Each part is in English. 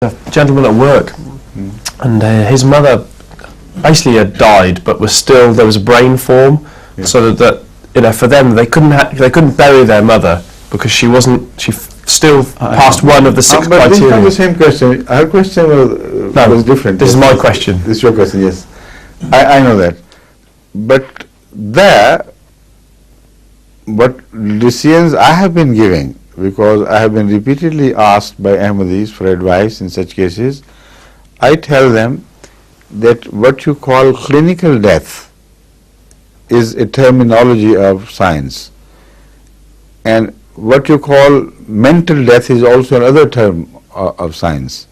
a gentleman at work, and his mother basically had died, but was still, there was a brain form, so that you know, for them they couldn't bury their mother because she still passed one of the six but this is criteria. not the same question. Her question was different. This is my question. This is your question, yes. I know that. But there, what decisions I have been giving, because I have been repeatedly asked by Ahmadis for advice in such cases, I tell them that what you call clinical death is a terminology of science, and what you call mental death is also another term of science.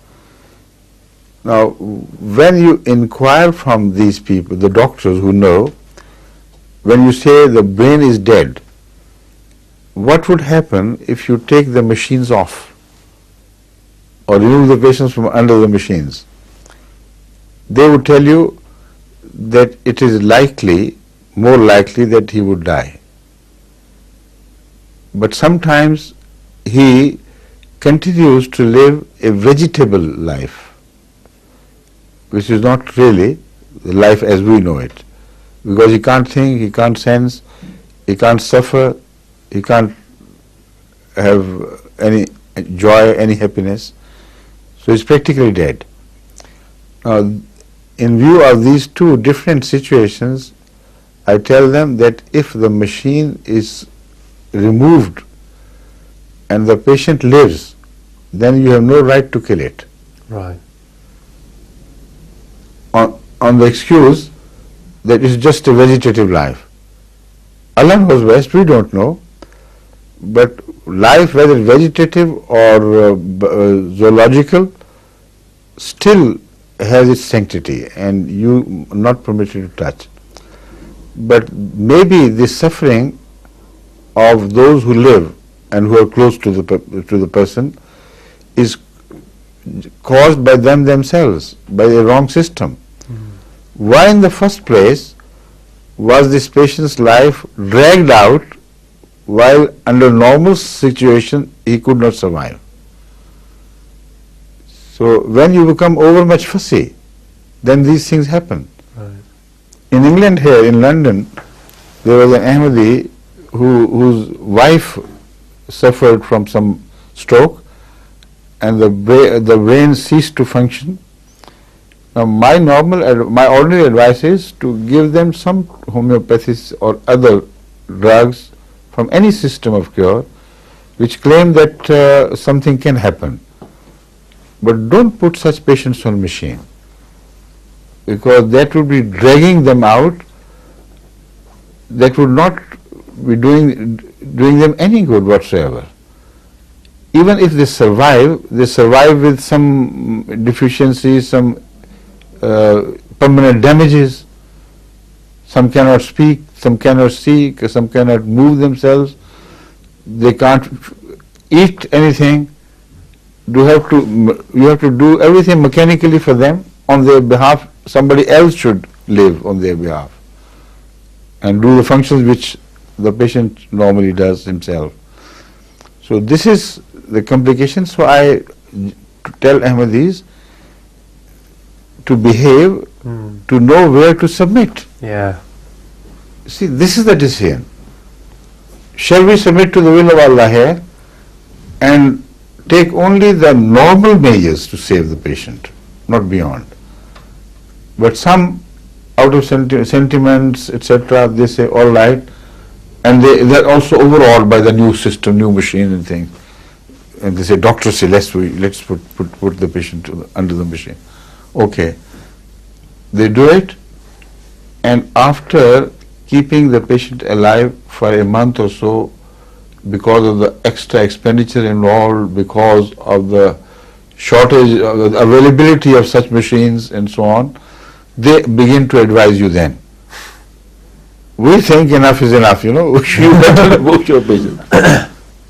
Now, when you inquire from these people, the doctors who know, when you say the brain is dead, what would happen if you take the machines off or remove the patients from under the machines? They would tell you that it is more likely that he would die. But sometimes he continues to live a vegetable life, which is not really the life as we know it, because he can't think, he can't sense, he can't suffer, he can't have any joy, any happiness. So he's practically dead. Now, in view of these two different situations, I tell them that if the machine is removed and the patient lives, then you have no right to kill it. Right. On the excuse that it's just a vegetative life. Allah knows best, we don't know. But life, whether vegetative or zoological, still has its sanctity, and you are not permitted to touch. But maybe the suffering of those who live and who are close to the person is caused by them themselves, by a wrong system. Why in the first place was this patient's life dragged out while under normal situation he could not survive? So when you become overmuch fussy, then these things happen. Right. In England here, in London, there was an Ahmadi whose wife suffered from some stroke and the brain ceased to function. Now my ordinary advice is to give them some homeopathies or other drugs from any system of cure which claim that something can happen. But don't put such patients on machine, because that would be dragging them out. That would not be doing them any good whatsoever. Even if they survive with some deficiencies, some permanent damages. Some cannot speak, some cannot see, some cannot move themselves. They can't eat anything. You have to do everything mechanically for them on their behalf. Somebody else should live on their behalf and do the functions which the patient normally does himself. So this is the complication. So I tell Ahmadis to behave, to know where to submit. Yeah. See, this is the decision. Shall we submit to the will of Allah here and take only the normal measures to save the patient, not beyond? But some, out of sentiments, etc., they say, all right, and they're also overawed by the new system, new machine and things. And they say, doctors say, let's put the patient under the machine. Okay. They do it, and after keeping the patient alive for a month or so, because of the extra expenditure involved, because of the shortage, of the availability of such machines and so on, they begin to advise you then. We think enough is enough, you better book your patient.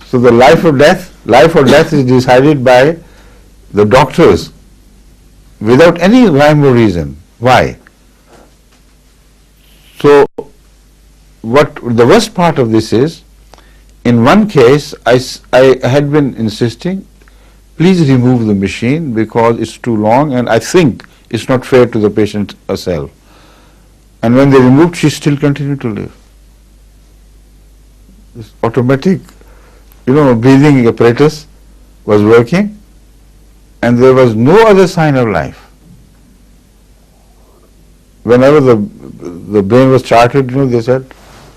So the life or death is decided by the doctors without any rhyme or reason. Why? So what the worst part of this is, in one case I had been insisting please remove the machine because it's too long and I think it's not fair to the patient herself. And when they removed, she still continued to live. This automatic, breathing apparatus was working and there was no other sign of life. Whenever the brain was charted, they said,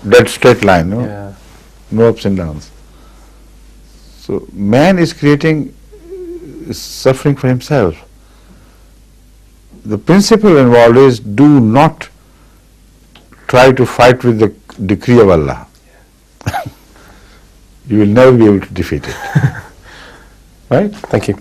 dead straight line, Yeah. no ups and downs. So man is creating suffering for himself. The principle involved is do not try to fight with the decree of Allah. You will never be able to defeat it. Right? Thank you.